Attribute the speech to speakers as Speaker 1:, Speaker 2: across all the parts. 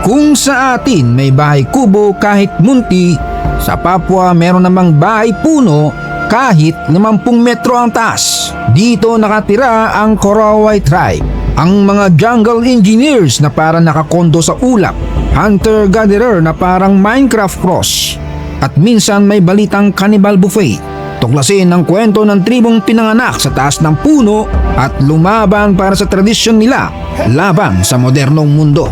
Speaker 1: Kung sa atin may bahay kubo kahit munti, sa Papua meron namang bahay puno kahit 50 metro ang taas. Dito nakatira ang Korowai tribe, ang mga jungle engineers na parang nakakondo sa ulap, hunter-gatherer na parang Minecraft cross, at minsan may balitang cannibal buffet. Tuklasin ang kwento ng tribong pinanganak sa taas ng puno at lumaban para sa tradisyon nila laban sa modernong mundo.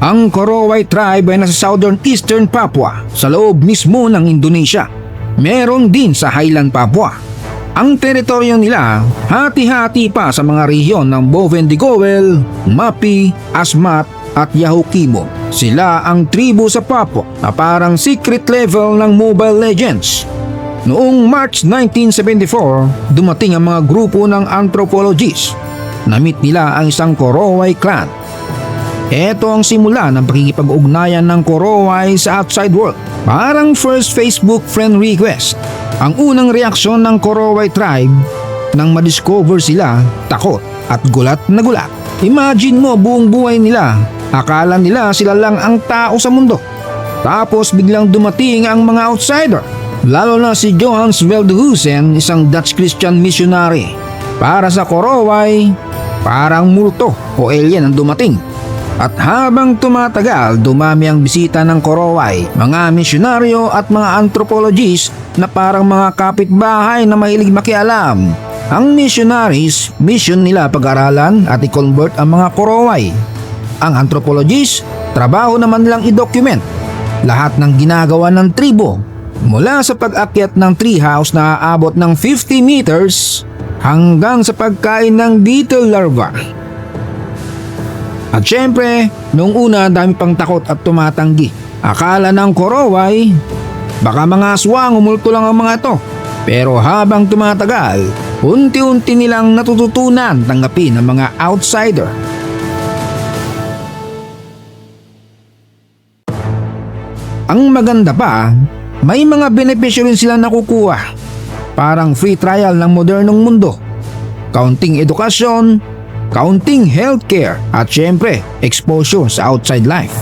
Speaker 1: Ang Korowai tribe ay nasa southern eastern Papua, sa loob mismo ng Indonesia. Meron din sa Highland Papua. Ang teritoryo nila hati-hati pa sa mga rehiyon ng Boven-Dicowel, Mapi, Asmat at Yahukibo. Sila ang tribo sa Papua na parang secret level ng Mobile Legends. Noong March 1974, dumating ang mga grupo ng anthropologists. Na-meet nila ang isang Korowai clan. Ito ang simula ng pakikipag-ugnayan ng Korowai sa outside world. Parang first Facebook friend request. Ang unang reaksyon ng Korowai tribe nang madiscover sila, takot at gulat na gulat. Imagine mo buong buhay nila, akala nila sila lang ang tao sa mundo. Tapos biglang dumating ang mga outsider. Lalo na si Johannes Veldhusen, isang Dutch Christian missionary. Para sa Korowai, parang multo o alien ang dumating. At habang tumatagal, dumami ang bisita ng Korowai, mga misyonaryo at mga anthropologists na parang mga kapitbahay na mahilig makialam. Ang missionaries, mission nila pag-aralan at i-convert ang mga Korowai. Ang anthropologists, trabaho naman nilang i-document lahat ng ginagawa ng tribo, mula sa pag-akyat ng treehouse na aabot ng 50 meters hanggang sa pagkain ng beetle larva. At syempre, noong una dami pang takot at tumatanggi. Akala ng Korowai, baka mga aswang umulto lang ang mga ito. Pero habang tumatagal, unti-unti nilang natututunan tanggapin ang mga outsider. Ang maganda pa, may mga benepisyo rin silang nakukuha. Parang free trial ng modernong mundo, kaunting edukasyon, kaunting healthcare at syempre exposure sa outside life.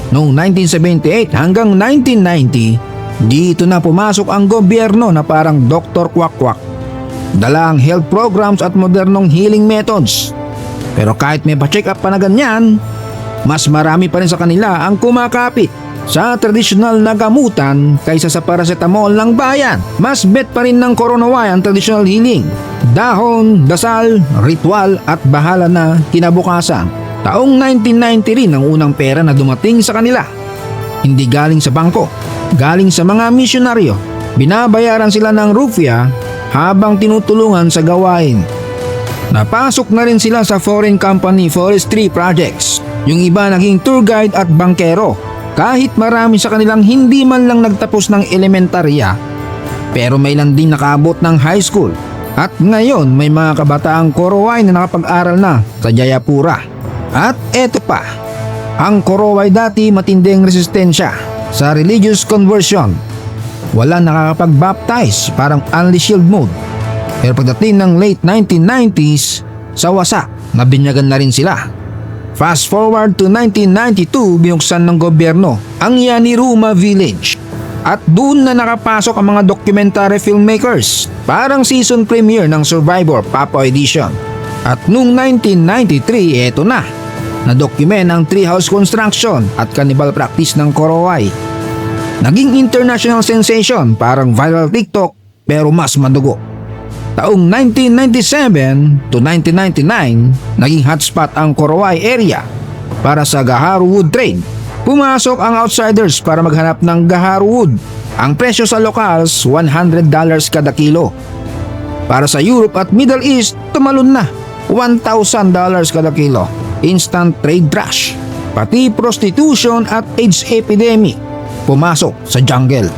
Speaker 1: Noong 1978 hanggang 1990, dito na pumasok ang gobyerno na parang Dr. Quack-Quack. Dala ang health programs at modernong healing methods. Pero kahit may pa-check up pa na ganyan, mas marami pa rin sa kanila ang kumakapit sa tradisyonal na gamutan kaysa sa paracetamol ng bayan. Mas bet pa rin ng Korowai ang traditional healing. Dahon, dasal, ritual at bahala na kinabukasan. Taong 1990 rin ang unang pera na dumating sa kanila. Hindi galing sa bangko, galing sa mga misyonaryo. Binabayaran sila ng rupya habang tinutulungan sa gawain. Napasok na rin sila sa foreign company forestry projects. Yung iba naging tour guide at bankero. Kahit marami sa kanilang hindi man lang nagtapos ng elementarya, pero may ilan din nakaabot ng high school. At ngayon may mga kabataang Korowai na nakapag-aral na sa Jayapura. At eto pa, ang Korowai dati matinding resistensya sa religious conversion. Walang nakakapag-baptize, parang only shield mode. Pero pagdating ng late 1990s, sa wasak, nabinyagan na rin sila. Fast forward to 1992, binuksan ng gobyerno ang Yaniruma Village. At doon na nakapasok ang mga documentary filmmakers, parang season premiere ng Survivor Papua Edition. At noong 1993, eto na, na-document ang treehouse construction at cannibal practice ng Korowai. Naging international sensation, parang viral TikTok pero mas madugo. Taong 1997 to 1999, naging hotspot ang Korowai area para sa gaharu wood trade. Pumasok ang outsiders para maghanap ng gaharu wood. Ang presyo sa locals, $100 kada kilo. Para sa Europe at Middle East, tumalon na, $1,000 kada kilo. Instant trade trash. Pati prostitution at AIDS epidemic pumasok sa jungle.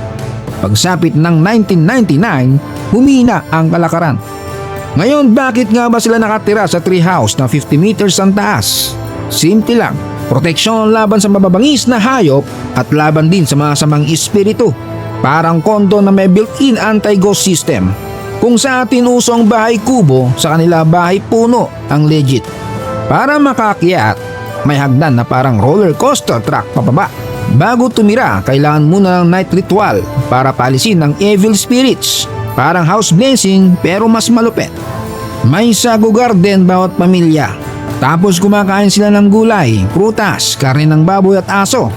Speaker 1: Pagsapit ng 1999, humina ang kalakaran. Ngayon, bakit nga ba sila nakatira sa treehouse na 50 meters ang taas? Simple lang, proteksyon laban sa mababangis na hayop at laban din sa mga samang espiritu. Parang kondo na may built-in anti-ghost system. Kung sa atin uso ang bahay kubo, sa kanila bahay puno ang legit. Para makaakyat, may hagdan na parang roller coaster track pababa. Bago tumira, kailangan muna ng night ritual para paalisin ang evil spirits. Parang house blessing pero mas malupit. May sago garden bawat pamilya. Tapos kumakain sila ng gulay, prutas, karne ng baboy at aso.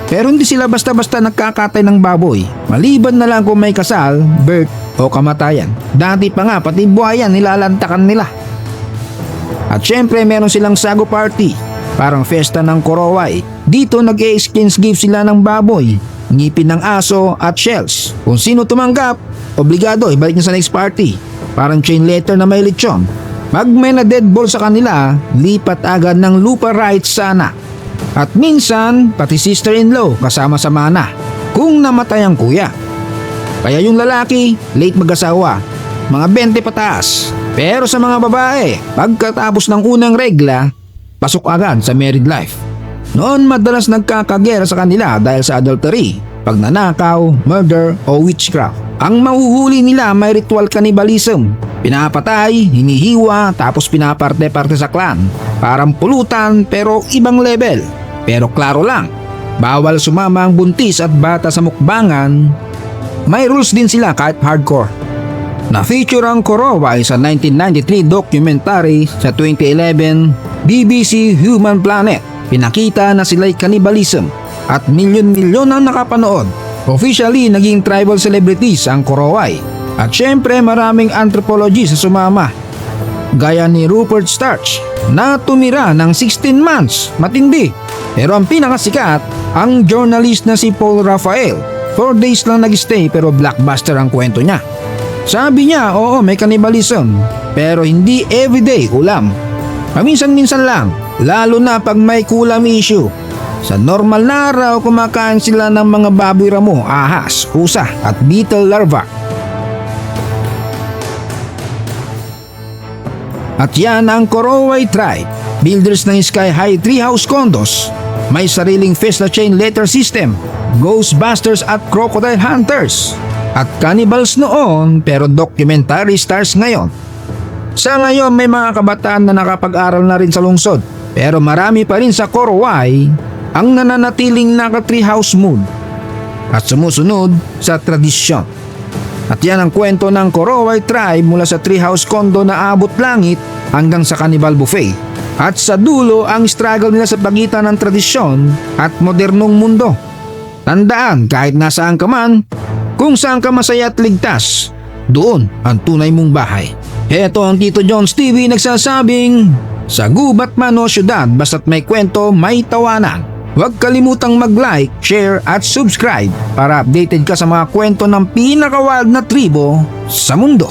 Speaker 1: Pero hindi sila basta-basta nagkakatay ng baboy. Maliban na lang kung may kasal, birth o kamatayan. Dati pa nga pati buhayan nilalantakan nila. At syempre meron silang sago party. Parang fiesta ng Korowai. Dito nag-e-exchange gift sila ng baboy, ngipin ng aso at shells. Kung sino tumanggap, obligado ibalik niya sa next party. Parang chain letter na may lechon. Pag may na dead ball sa kanila, lipat agad ng lupa rights sa anak. At minsan, pati sister-in-law kasama sa mana kung namatay ang kuya. Kaya yung lalaki, late mag-asawa, mga 20 pataas. Pero sa mga babae, pagkatapos ng unang regla, pasok agad sa married life. Noon madalas nagkakagera sa kanila dahil sa adultery, pagnanakaw, murder o witchcraft. Ang mahuhuli nila may ritual cannibalism. Pinapatay, hinihiwa, tapos pinaparte-parte sa clan. Parang pulutan pero ibang level. Pero klaro lang, bawal sumama ang buntis at bata sa mukbangan. May rules din sila kahit hardcore. Na-feature ang Korowai sa 1993 documentary sa 2011 BBC Human Planet. Pinakita na sila'y cannibalism at milyon-milyon ang nakapanood. Officially naging tribal celebrities ang Korowai. At syempre maraming anthropologists sa sumama. Gaya ni Rupert Starch na tumira ng 16 months, matindi. Pero ang pinakasikat, ang journalist na si Paul Raphael. 4 days lang nag-stay pero blockbuster ang kwento niya. Sabi niya, oo may cannibalism, pero hindi everyday ulam. Paminsan-minsan lang, lalo na pag may kulam issue. Sa normal na araw, kumakain sila ng mga baboy ramo, ahas, pusa at beetle larva. At yan ang Korowai tribe, builders ng Sky High Treehouse condos. May sariling Fiesta chain letter system, Ghostbusters at Crocodile Hunters. At cannibals noon pero documentary stars ngayon. Sa ngayon may mga kabataan na nakapag-aral na rin sa lungsod, pero marami pa rin sa Korowai ang nananatiling naka-treehouse mood at sumusunod sa tradisyon. At yan ang kwento ng Korowai tribe mula sa treehouse condo na abot langit hanggang sa cannibal buffet. At sa dulo ang struggle nila sa pagitan ng tradisyon at modernong mundo. Tandaan kahit nasaan ka man, kung saan ka masaya at ligtas, doon ang tunay mong bahay. Heto ang Tito Jones TV nagsasabing, sa gubat man o syudad basta't may kwento may tawanan. Huwag kalimutang mag-like, share at subscribe para updated ka sa mga kwento ng pinaka-wild na tribo sa mundo.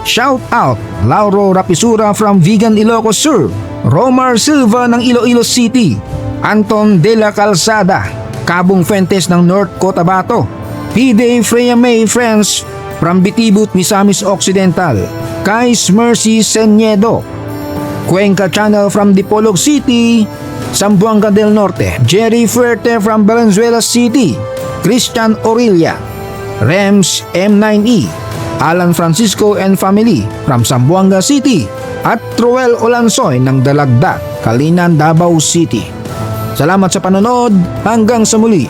Speaker 1: Shout out Lauro Rapisura from Vigan, Ilocos Sur, Romar Silva ng Iloilo City, Anton De La Calzada, Cabong Fuentes ng North Cotabato, P.D. Freya May Friends from Bitibut, Misamis Occidental, Kais Mercy Seniedo, Cuenca Channel from Dipolog City, Zamboanga del Norte, Jerry Fuerte from Valenzuela City, Christian Aurelia, Rems M9E, Alan Francisco and family from Zamboanga City, at Troel Olansoy ng Dalagda, Kalinan, Davao City. Salamat sa panonood, hanggang sa muli.